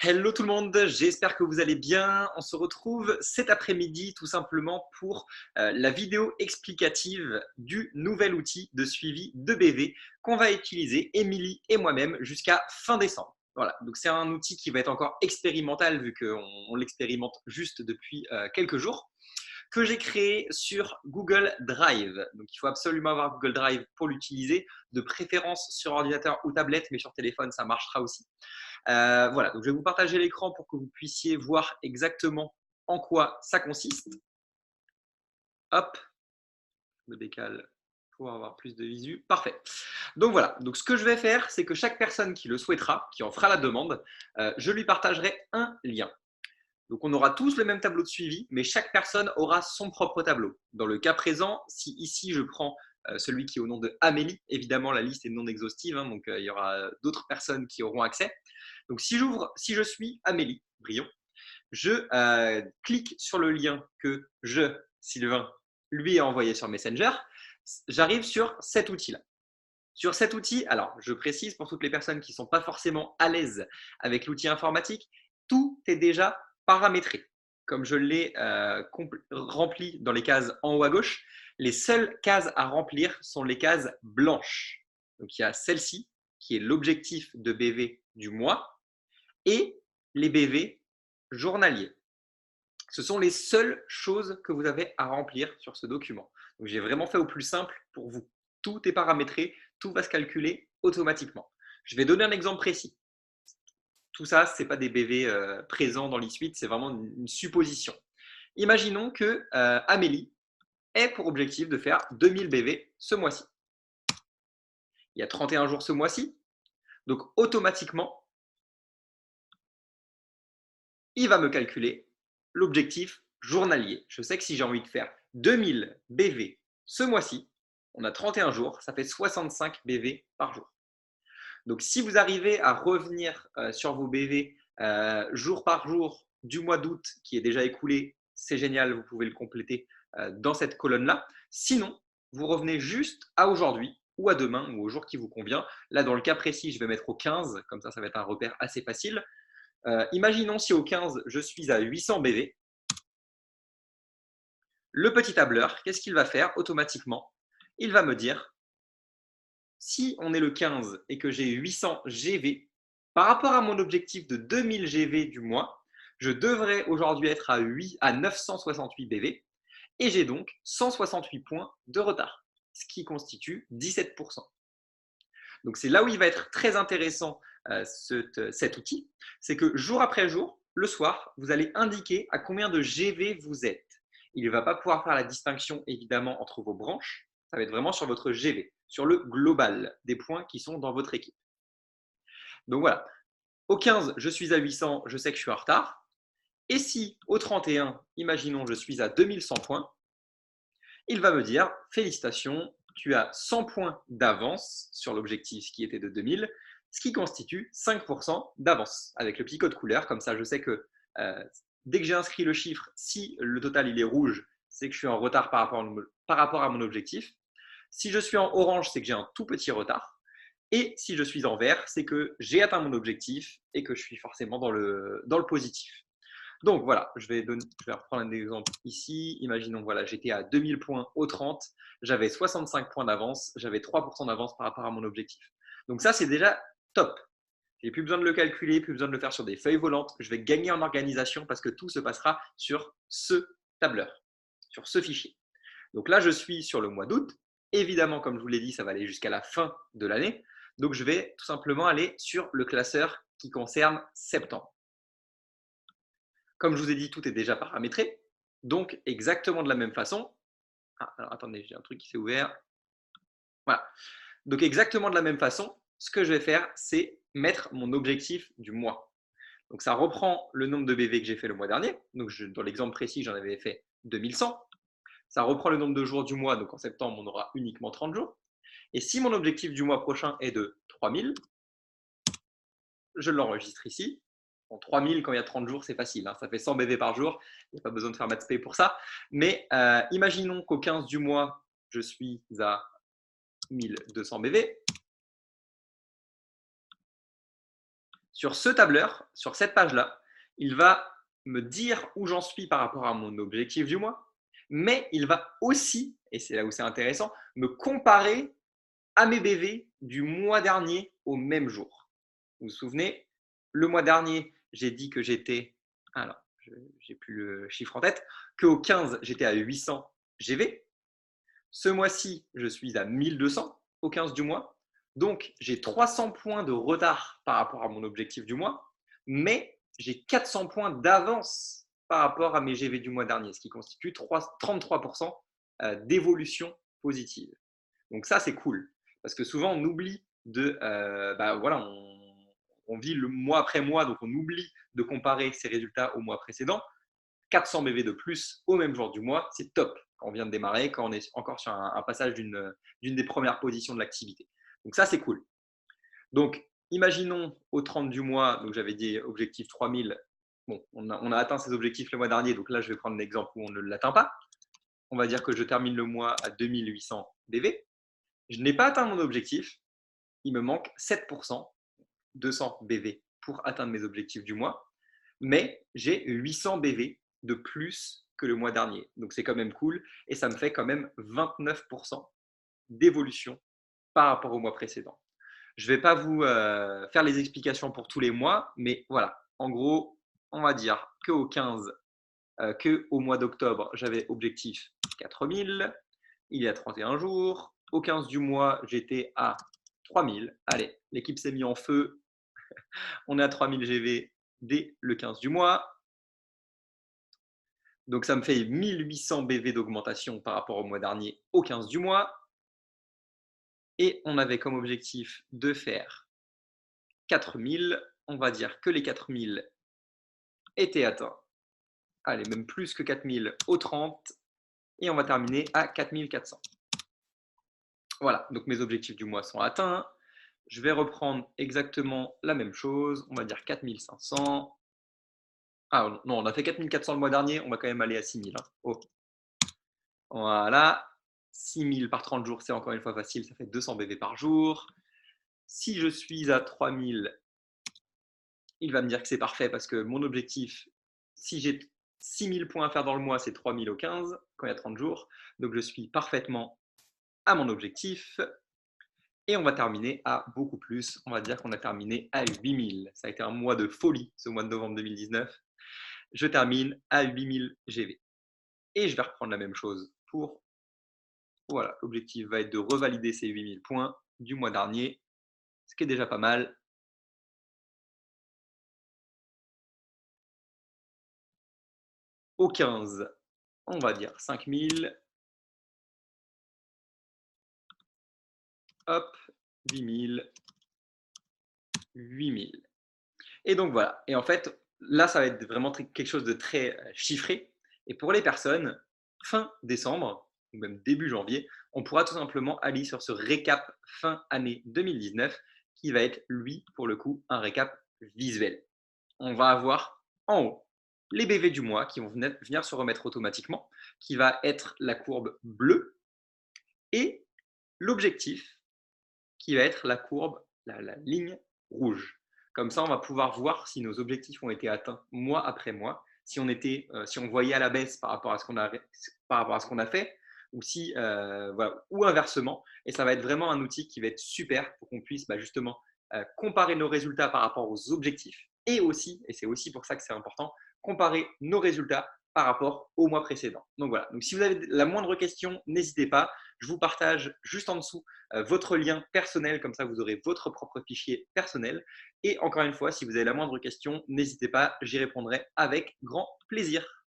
Hello tout le monde, j'espère que vous allez bien. On se retrouve cet après-midi tout simplement pour la vidéo explicative du nouvel outil de suivi de BV qu'on va utiliser, Émilie et moi-même, jusqu'à fin décembre. Voilà, donc c'est un outil qui va être encore expérimental vu qu'on l'expérimente juste depuis quelques jours, que j'ai créé sur Google Drive. Donc il faut absolument avoir Google Drive pour l'utiliser, de préférence sur ordinateur ou tablette, mais sur téléphone ça marchera aussi. Voilà, donc je vais vous partager l'écran pour que vous puissiez voir exactement en quoi ça consiste. Hop, je me décale pour avoir plus de visu. Parfait. Donc voilà, donc ce que je vais faire, c'est que chaque personne qui le souhaitera, qui en fera la demande, je lui partagerai un lien. Donc on aura tous le même tableau de suivi, mais chaque personne aura son propre tableau. Dans le cas présent, si ici je prends celui qui est au nom de Amélie, évidemment la liste est non exhaustive, hein, donc il y aura d'autres personnes qui auront accès. Donc si je suis Amélie Brion, je clique sur le lien que Sylvain, lui ai envoyé sur Messenger, j'arrive sur cet outil-là. Sur cet outil, alors je précise pour toutes les personnes qui ne sont pas forcément à l'aise avec l'outil informatique, tout est déjà paramétré. Comme je l'ai rempli dans les cases en haut à gauche, les seules cases à remplir sont les cases blanches. Donc il y a celle-ci qui est l'objectif de BV du mois et les BV journaliers. Ce sont les seules choses que vous avez à remplir sur ce document. Donc j'ai vraiment fait au plus simple pour vous. Tout est paramétré, tout va se calculer automatiquement. Je vais donner un exemple précis. Tout ça, ce n'est pas des BV présents dans l'e-suite, c'est vraiment une supposition. Imaginons que Amélie ait pour objectif de faire 2000 BV ce mois-ci. Il y a 31 jours ce mois-ci, donc automatiquement, il va me calculer l'objectif journalier. Je sais que si j'ai envie de faire 2000 BV ce mois-ci, on a 31 jours, ça fait 65 BV par jour. Donc, si vous arrivez à revenir sur vos BV jour par jour du mois d'août qui est déjà écoulé, c'est génial, vous pouvez le compléter dans cette colonne-là. Sinon, vous revenez juste à aujourd'hui ou à demain ou au jour qui vous convient. Là, dans le cas précis, je vais mettre au 15, comme ça va être un repère assez facile. Imaginons si au 15, je suis à 800 BV. Le petit tableur, qu'est-ce qu'il va faire automatiquement? Il va me dire, si on est le 15 et que j'ai 800 GV, par rapport à mon objectif de 2000 GV du mois, je devrais aujourd'hui être à 968 BV et j'ai donc 168 points de retard, ce qui constitue 17%. Donc c'est là où il va être très intéressant cet outil, c'est que jour après jour, le soir, vous allez indiquer à combien de GV vous êtes. Il ne va pas pouvoir faire la distinction évidemment entre vos branches, ça va être vraiment sur votre GV, sur le global des points qui sont dans votre équipe. Donc voilà, au 15, je suis à 800, je sais que je suis en retard. Et si au 31, imaginons, je suis à 2100 points, il va me dire félicitations, tu as 100 points d'avance sur l'objectif qui était de 2000, ce qui constitue 5% d'avance avec le petit code couleur. Comme ça, je sais que dès que j'ai inscrit le chiffre, si le total il est rouge, c'est que je suis en retard par rapport à mon objectif. Si je suis en orange, c'est que j'ai un tout petit retard. Et si je suis en vert, c'est que j'ai atteint mon objectif et que je suis forcément dans le positif. Donc voilà, je vais reprendre un exemple ici. Imaginons, voilà, j'étais à 2000 points au 30, j'avais 65 points d'avance, j'avais 3% d'avance par rapport à mon objectif. Donc ça, c'est déjà top. J'ai plus besoin de le calculer, plus besoin de le faire sur des feuilles volantes. Je vais gagner en organisation parce que tout se passera sur ce tableur, sur ce fichier. Donc là, je suis sur le mois d'août. Évidemment, comme je vous l'ai dit, ça va aller jusqu'à la fin de l'année. Donc je vais tout simplement aller sur le classeur qui concerne septembre. Comme je vous ai dit, tout est déjà paramétré. Donc, exactement de la même façon. Ah, alors attendez, j'ai un truc qui s'est ouvert. Voilà. Donc, exactement de la même façon, ce que je vais faire, c'est mettre mon objectif du mois. Donc, ça reprend le nombre de BV que j'ai fait le mois dernier. Donc, dans l'exemple précis, j'en avais fait 2100. Ça reprend le nombre de jours du mois. Donc, en septembre, on aura uniquement 30 jours. Et si mon objectif du mois prochain est de 3000, je l'enregistre ici. Bon, 3000 quand il y a 30 jours, c'est facile, hein, ça fait 100 BV par jour, il n'y a pas besoin de faire maths pour ça. Mais imaginons qu'au 15 du mois, je suis à 1200 BV. Sur ce tableur, sur cette page-là, il va me dire où j'en suis par rapport à mon objectif du mois, mais il va aussi, et c'est là où c'est intéressant, me comparer à mes BV du mois dernier au même jour. Vous vous souvenez, le mois dernier, j'ai dit que j'étais, alors, je n'ai plus le chiffre en tête, qu'au 15, j'étais à 800 GV. Ce mois-ci, je suis à 1200 au 15 du mois. Donc, j'ai 300 points de retard par rapport à mon objectif du mois, mais j'ai 400 points d'avance par rapport à mes GV du mois dernier, ce qui constitue 33% d'évolution positive. Donc ça, c'est cool. Parce que souvent, on oublie voilà, on vit le mois après mois, donc on oublie de comparer ses résultats au mois précédent. 400 BV de plus au même jour du mois, c'est top quand on vient de démarrer, quand on est encore sur un passage d'une des premières positions de l'activité. Donc ça, c'est cool. Donc, imaginons au 30 du mois, donc j'avais dit objectif 3000. Bon, on a atteint ces objectifs le mois dernier, donc là, je vais prendre l'exemple où on ne l'atteint pas. On va dire que je termine le mois à 2800 BV. Je n'ai pas atteint mon objectif. Il me manque 7%, 200 BV pour atteindre mes objectifs du mois. Mais j'ai 800 BV de plus que le mois dernier. Donc c'est quand même cool et ça me fait quand même 29% d'évolution par rapport au mois précédent. Je ne vais pas vous faire les explications pour tous les mois, mais voilà, en gros, on va dire qu'au 15, qu'au mois d'octobre, j'avais objectif 4000, il y a 31 jours. Au 15 du mois, j'étais à 3000. Allez, l'équipe s'est mise en feu. On est à 3000 GV dès le 15 du mois. Donc, ça me fait 1800 BV d'augmentation par rapport au mois dernier au 15 du mois. Et on avait comme objectif de faire 4000. On va dire que les 4000 étaient atteints. Allez, même plus que 4000 au 30. Et on va terminer à 4400. Voilà, donc mes objectifs du mois sont atteints. Je vais reprendre exactement la même chose. On va dire 4500. Ah non, on a fait 4400 le mois dernier. On va quand même aller à 6000. Hein. Oh. Voilà. 6000 par 30 jours, c'est encore une fois facile. Ça fait 200 BV par jour. Si je suis à 3000, il va me dire que c'est parfait parce que mon objectif, si j'ai 6000 points à faire dans le mois, c'est 3000 au 15 quand il y a 30 jours. Donc je suis parfaitement à mon objectif. Et on va terminer à beaucoup plus. On va dire qu'on a terminé à 8000. Ça a été un mois de folie, ce mois de novembre 2019. Je termine à 8000 GV. Et je vais reprendre la même chose pour… Voilà, l'objectif va être de revalider ces 8000 points du mois dernier, ce qui est déjà pas mal. Au 15, on va dire 5000. Hop, 8000, 8000. Et donc voilà. Et en fait, là, ça va être vraiment quelque chose de très chiffré. Et pour les personnes, fin décembre, ou même début janvier, on pourra tout simplement aller sur ce récap fin année 2019 qui va être, lui, pour le coup, un récap visuel. On va avoir en haut les BV du mois qui vont venir se remettre automatiquement, qui va être la courbe bleue, et l'objectif qui va être la courbe, la ligne rouge. Comme ça, on va pouvoir voir si nos objectifs ont été atteints mois après mois, si on voyait à la baisse par rapport à ce qu'on a fait, ou voilà, ou inversement. Et ça va être vraiment un outil qui va être super pour qu'on puisse justement comparer nos résultats par rapport aux objectifs, et aussi, et c'est aussi pour ça que c'est important, comparer nos résultats par rapport au mois précédent. Donc voilà. Donc si vous avez la moindre question, n'hésitez pas. Je vous partage juste en dessous votre lien personnel, comme ça vous aurez votre propre fichier personnel. Et encore une fois, si vous avez la moindre question, n'hésitez pas, j'y répondrai avec grand plaisir.